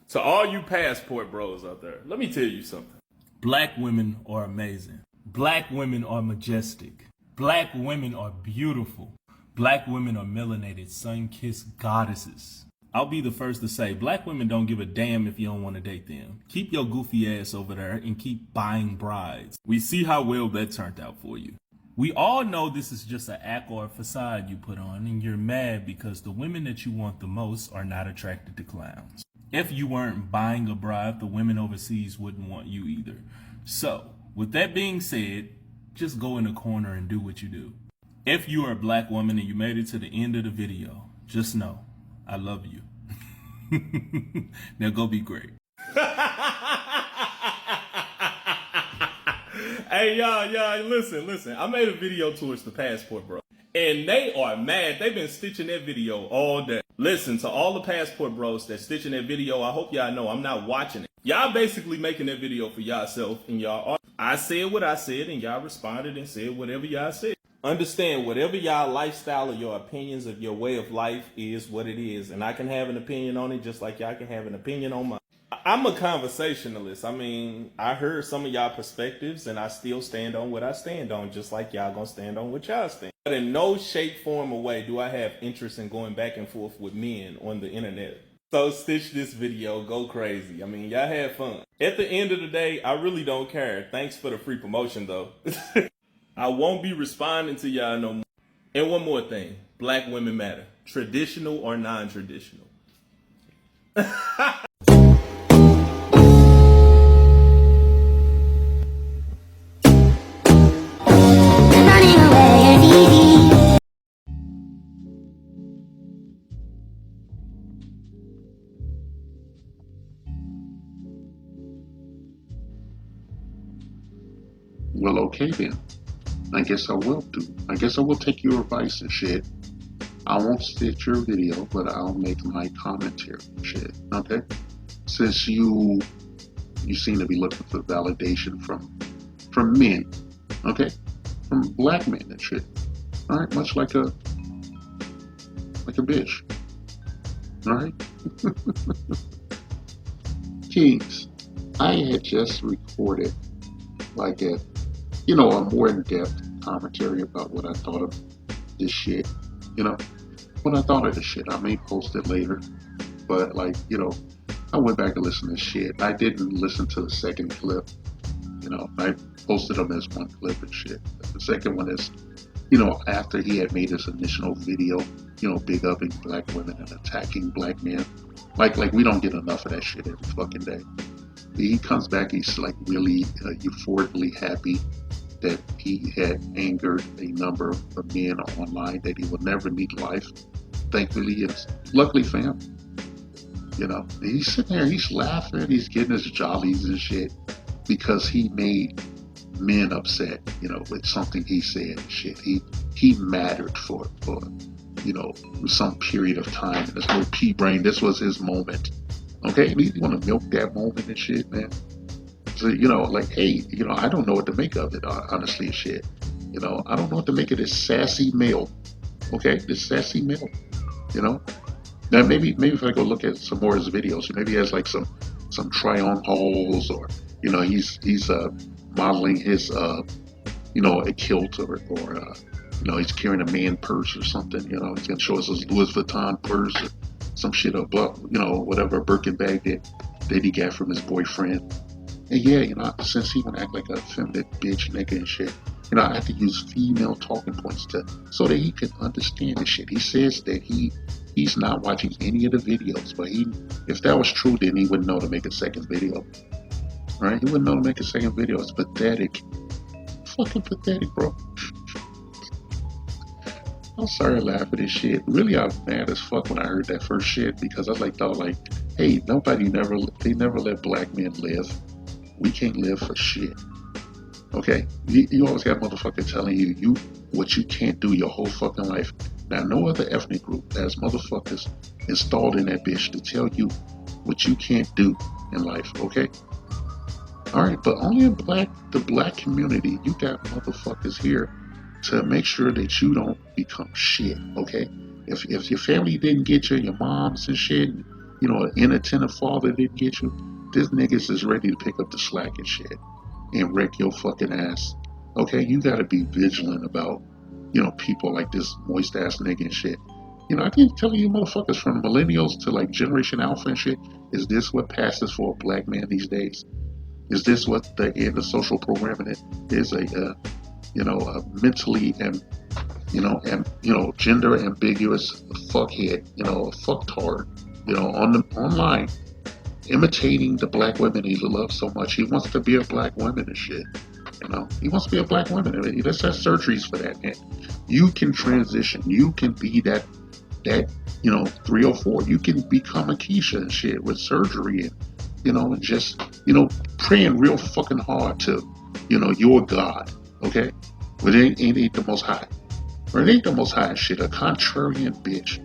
To all you passport bros out there, let me tell you something. Black women are amazing. Black women are majestic. Black women are beautiful. Black women are melanated, sun-kissed goddesses. I'll be the first to say, black women don't give a damn if you don't want to date them. Keep your goofy ass over there and keep buying brides. We see how well that turned out for you. We all know this is just an act or a facade you put on, and you're mad because the women that you want the most are not attracted to clowns. If you weren't buying a bride, the women overseas wouldn't want you either. So, with that being said, just go in the corner and do what you do. If you are a black woman and you made it to the end of the video, just know, I love you. Now go be great. Hey, y'all, listen. I made a video towards the passport, bro. And they are mad. They've been stitching that video all day. Listen, to all the passport bros that's stitching that video, I hope y'all know I'm not watching it. Y'all basically making that video for yourself and y'all. I said what I said and y'all responded and said whatever y'all said. Understand, whatever y'all lifestyle or your opinions of your way of life is what it is. And I can have an opinion on it just like y'all can have an opinion on mine. I'm a conversationalist. I mean, I heard some of y'all perspectives and I still stand on what I stand on, just like y'all gonna stand on what y'all stand. But in no shape, form, or way do I have interest in going back and forth with men on the internet. So stitch this video, go crazy. I mean, y'all have fun. At the end of the day, I really don't care. Thanks for the free promotion though. I won't be responding to y'all no more. And one more thing, black women matter. Traditional or non-traditional. Well, okay then. I guess I will do. I guess I will take your advice and shit. I won't stitch your video, but I'll make my commentary and shit. Okay? Since you seem to be looking for validation from men, okay? From black men and shit. Alright, much like a bitch. Alright? Kings, I had just recorded like a more in-depth commentary about what I thought of this shit. What I thought of this shit. I may post it later, but I went back and listened to shit. I didn't listen to the second clip. I posted them as one clip and shit. The second one is, after he had made his initial video, big upping black women and attacking black men. Like we don't get enough of that shit every fucking day. He comes back, he's like really euphorically happy that he had angered a number of men online that he would never meet in life. Thankfully, it's luckily for him. He's sitting there, he's laughing, he's getting his jollies and shit because he made men upset, with something he said and shit. He mattered for some period of time. And this little pea brain, this was his moment. Okay, you want to milk that moment and shit, man. So, hey, I don't know what to make of it, honestly, and shit. I don't know what to make of this sassy male. Okay, this sassy male, Now, maybe if I go look at some more of his videos, maybe he has like some try-on hauls, or, he's modeling his, a kilt, or he's carrying a man purse or something, he's going to show us his Louis Vuitton purse or some shit, whatever Birkin bag that he got from his boyfriend. And yeah, since he want to act like a feminine bitch, nigga and shit, I have to use female talking points so that he can understand the shit. He says that he's not watching any of the videos, but if that was true, then he wouldn't know to make a second video. Right? He wouldn't know to make a second video. It's pathetic. Fucking pathetic, bro. I'm sorry to laugh at this shit. Really, I was mad as fuck when I heard that first shit because I thought, hey, they never let black men live. We can't live for shit. Okay? You always got motherfuckers telling you what you can't do your whole fucking life. Now, no other ethnic group has motherfuckers installed in that bitch to tell you what you can't do in life, okay? Alright, but only in the black community, you got motherfuckers here to make sure that you don't become shit, okay? If your family didn't get you, your moms and shit, an inattentive father didn't get you, this niggas is ready to pick up the slack and shit and wreck your fucking ass. Okay, you gotta be vigilant about, people like this moist ass nigga and shit. I keep telling you motherfuckers from millennials to like Generation Alpha and shit, is this what passes for a black man these days? Is this what the end of social programming is? A mentally and gender ambiguous fuckhead, a fucktard, online, imitating the black women he loves so much. He wants to be a black woman and shit. He wants to be a black woman. I mean, let's have surgeries for that, man. You can transition. You can be that 304. You can become a Keisha and shit with surgery and just, praying real fucking hard to, your God, okay? But it ain't the most high. Or it ain't the most high shit. A contrarian bitch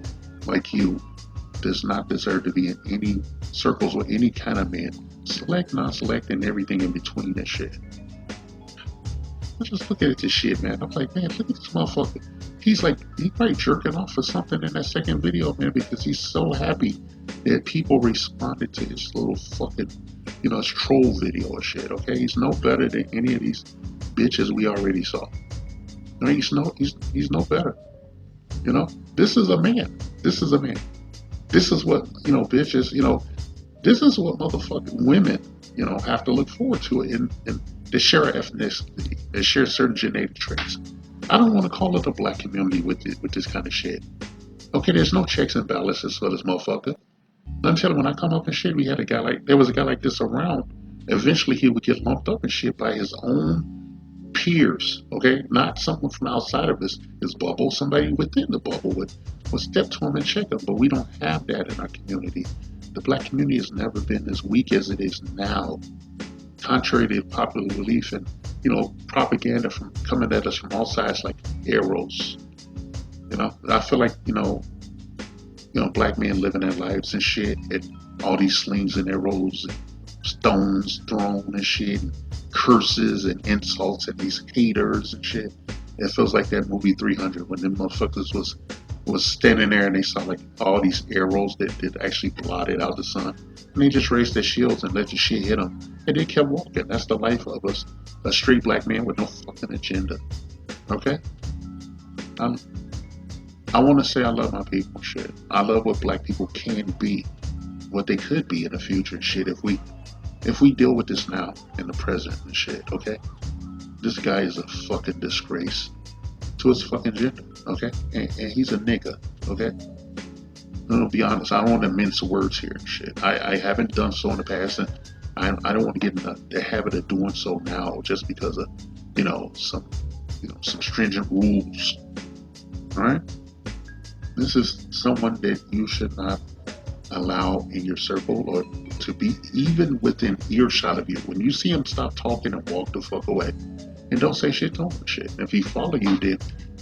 like you does not deserve to be in any circles with any kind of man. Select, non-select, and everything in between that shit. I just look at this shit, man. I'm like, man, look at this motherfucker. He's probably jerking off for something in that second video, man, because he's so happy that people responded to his little fucking, his troll video and shit, okay? He's no better than any of these bitches we already saw. I mean, he's no better. This is a man. This is a man. This is what, bitches, this is what motherfucking women, have to look forward to and they share ethnicity, they share certain genetic traits. I don't want to call it the black community with this kind of shit. Okay, there's no checks and balances for this motherfucker. I'm telling you, when I come up and shit, there was a guy like this around. Eventually he would get lumped up and shit by his own peers, okay? Not someone from outside of his bubble, somebody within the bubble would step to him and check him, but we don't have that in our community. The black community has never been as weak as it is now, contrary to popular belief and, propaganda from coming at us from all sides like arrows. I feel like, black men living their lives and shit, and all these slings and arrows and stones thrown and shit, and curses and insults and these haters and shit. It feels like that movie 300 when them motherfuckers was standing there and they saw like all these arrows that actually blotted out the sun. And they just raised their shields and let the shit hit them. And they kept walking. That's the life of us. A straight black man with no fucking agenda. Okay? I want to say I love my people, shit. I love what black people can be, what they could be in the future and shit if we deal with this now in the present and shit, okay? This guy is a fucking disgrace to his fucking gender, okay? And he's a nigga, okay? I'm gonna be honest, I don't want to mince words here and shit. I haven't done so in the past, and I don't want to get in the habit of doing so now just because of, some stringent rules, all right? This is someone that you should not allow in your circle or to be even within earshot of you. When you see him, stop talking and walk the fuck away. And don't say shit to him and shit. And if he follow you, then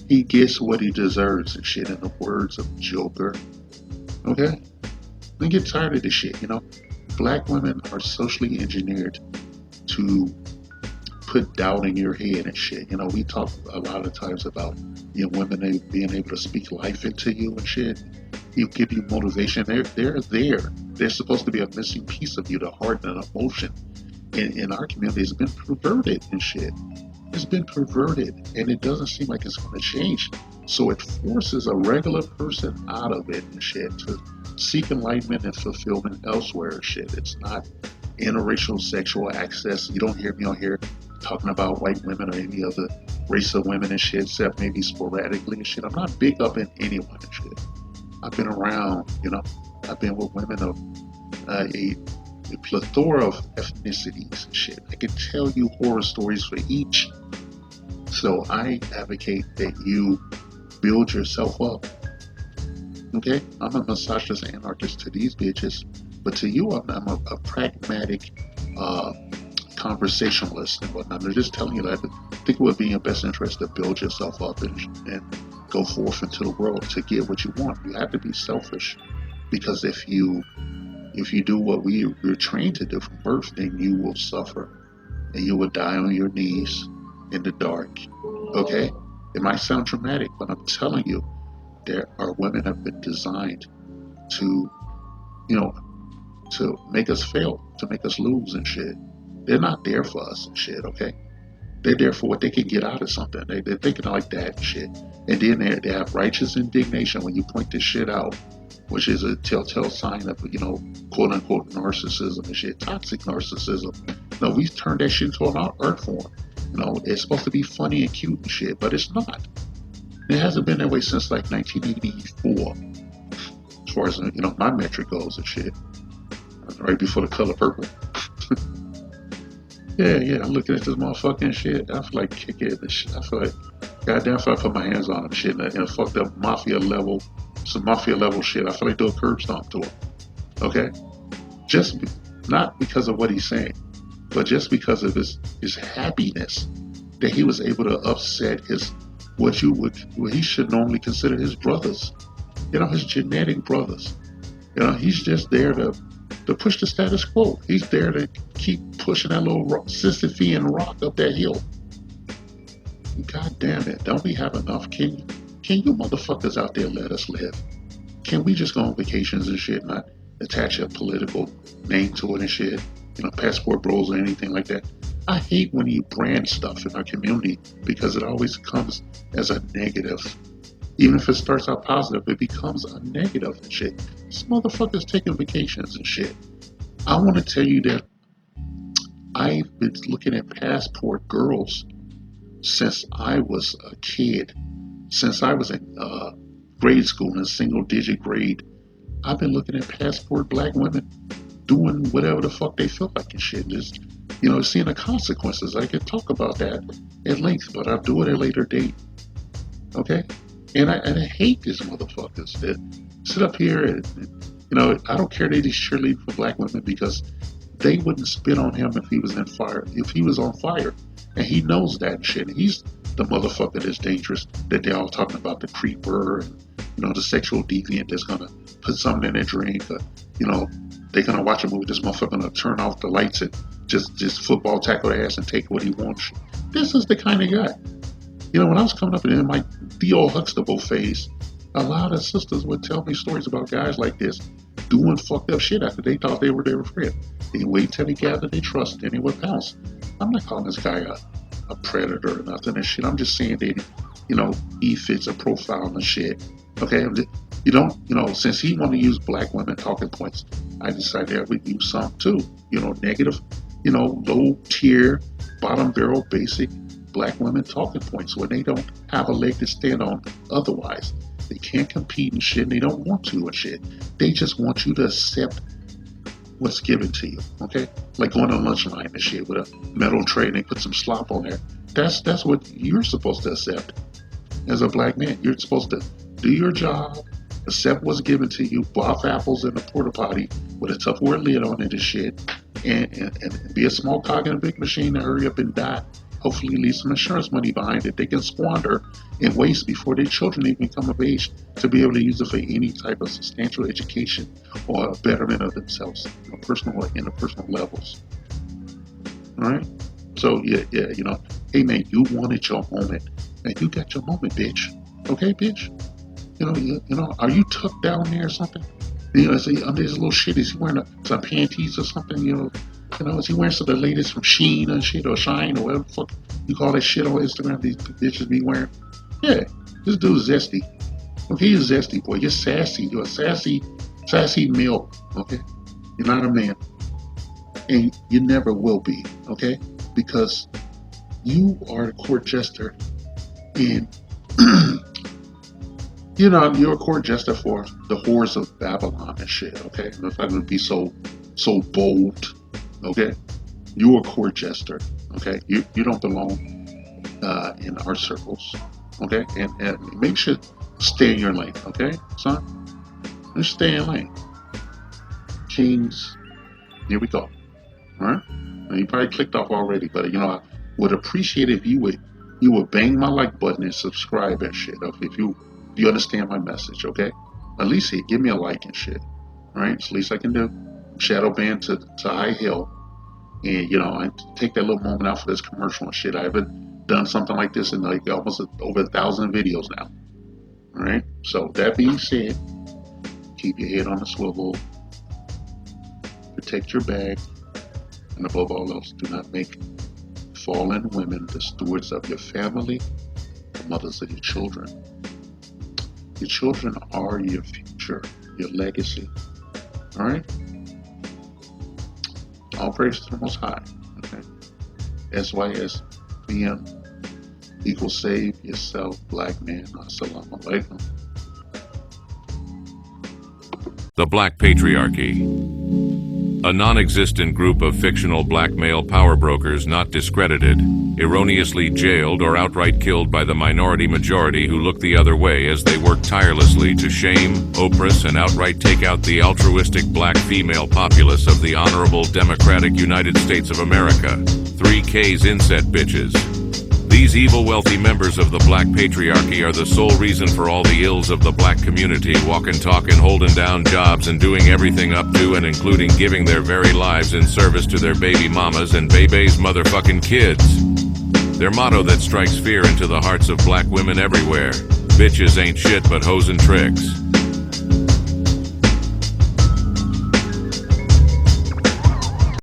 he gets what he deserves and shit, in the words of Joker. Okay? I get tired of this shit, Black women are socially engineered to put doubt in your head and shit. We talk a lot of times about women being able to speak life into you and shit. You give you motivation. They're there. They're supposed to be a missing piece of you, the heart and emotion. In our community, it's been perverted and shit. It's been perverted, and it doesn't seem like it's going to change. So it forces a regular person out of it and shit to seek enlightenment and fulfillment elsewhere and shit. It's not interracial sexual access. You don't hear me on here talking about white women or any other race of women and shit, except maybe sporadically and shit. I'm not big up in anyone and shit. I've been around, I've been with women of a plethora of ethnicities and shit. I can tell you horror stories for each. So I advocate that you build yourself up. Okay? I'm a misogynist anarchist to these bitches, but to you, I'm a pragmatic conversationalist and whatnot. I'm just telling you that I think it would be in your best interest to build yourself up and go forth into the world to get what you want. You have to be selfish, because if you do what we're trained to do from birth, then you will suffer and you will die on your knees in the dark. Okay? It might sound dramatic, but I'm telling you, there are women that have been designed to you know, to make us fail, to make us lose and shit. They're not there for us and shit, okay? They're there for what they can get out of something. They're thinking like that and shit. And then they have righteous indignation when you point this shit out, which is a telltale sign of, quote unquote narcissism and shit, toxic narcissism. No, we turned that shit into an art form. It's supposed to be funny and cute and shit, but it's not. It hasn't been that way since like 1984, as far as my metric goes and shit. Right before the color purple. Yeah, I'm looking at this motherfucking shit. I feel like kicking this shit. I feel like, goddamn, if I put my hands on him shit in a fucked up mafia level, some mafia level shit, I feel like do a curb stomp to him. Okay? Just not because of what he's saying, but just because of his happiness that he was able to upset what he should normally consider his brothers. His genetic brothers. He's just there to push the status quo. He's there to keep pushing that little Sisyphean rock up that hill. God damn it. Don't we have enough? Can you motherfuckers out there let us live? Can we just go on vacations and shit, not attach a political name to it and shit? Passport bros or anything like that. I hate when you brand stuff in our community because it always comes as a negative. Even if it starts out positive, it becomes a negative and shit. This motherfucker's taking vacations and shit. I want to tell you that I've been looking at passport girls since I was a kid. Since I was in grade school, in a single digit grade, I've been looking at passport black women doing whatever the fuck they feel like and shit. Just, seeing the consequences. I could talk about that at length, but I'll do it at a later date. Okay? And I hate these motherfuckers that sit up here and I don't care that he's cheerleading for black women because they wouldn't spit on him if he was on fire. And he knows that shit. He's the motherfucker that's dangerous, that they're all talking about, the creeper and, the sexual deviant that's gonna put something in their drink. They're gonna watch a movie, this motherfucker gonna turn off the lights and just football tackle their ass and take what he wants. This is the kind of guy. When I was coming up in my Theo Huxtable phase, a lot of sisters would tell me stories about guys like this doing fucked up shit after they thought they were their friend. They wait till they gather their trust, then they would pounce. I'm not calling this guy a predator or nothing and shit. I'm just saying that, he fits a profile and shit. Okay? Since he wanted to use black women talking points, I decided I would use some too. Negative, low tier, bottom barrel, basic black women talking points when they don't have a leg to stand on otherwise. They can't compete and shit, and they don't want to and shit. They just want you to accept what's given to you, okay? Like going on lunch line and shit with a metal tray and they put some slop on there. That's what you're supposed to accept as a black man. You're supposed to do your job, accept what's given to you, buff apples in a porta potty with a Tupperware lid on it and shit, and be a small cog in a big machine to hurry up and die. Hopefully leave some insurance money behind it they can squander and waste before their children even come of age to be able to use it for any type of substantial education or betterment of themselves, personal or interpersonal levels. All right? So, yeah, hey, man, you wanted your moment. And you got your moment, bitch. Okay, bitch? Are you tucked down there or something? Is he under his little shit? Is he wearing some panties or something? Is he wearing some of the latest from Sheen and shit or Shine or whatever the fuck you call that shit on Instagram these bitches be wearing? Yeah, this dude's zesty. Okay, he's zesty, boy. You're sassy. You're a sassy male. Okay? You're not a man. And you never will be. Okay? Because you are a court jester and you're a court jester for the whores of Babylon and shit, okay? If I would be so bold, okay? You're a court jester, okay? You don't belong in our circles, okay? And make sure stay in your lane, okay, son? Just stay in your lane. Kings, here we go, all right? Now, you probably clicked off already, but I would appreciate if you would bang my like button and subscribe and shit, okay? If you understand my message, okay? At least give me a like and shit. Alright? It's the least I can do. Shadow ban to high hell. And I take that little moment out for this commercial and shit. I haven't done something like this in like almost over 1,000 videos now. Alright? So that being said, keep your head on the swivel. protect your bag, and above all else, do not make fallen women the stewards of your family, the mothers of your children. Your children are your future, your legacy. All right? All praise to the Most High. Okay? SYSBM equals save yourself, black man. Assalamu alaikum. The Black Patriarchy. A non-existent group of fictional black male power brokers not discredited, erroneously jailed or outright killed by the minority majority who look the other way as they work tirelessly to shame, oppress, and outright take out the altruistic black female populace of the honorable democratic United States of America. 3K's inset bitches. These evil wealthy members of the black patriarchy are the sole reason for all the ills of the black community, walking, talking, holding down jobs, and doing everything up to and including giving their very lives in service to their baby mamas and baby's motherfucking kids. Their motto that strikes fear into the hearts of black women everywhere: bitches ain't shit but hoes and tricks.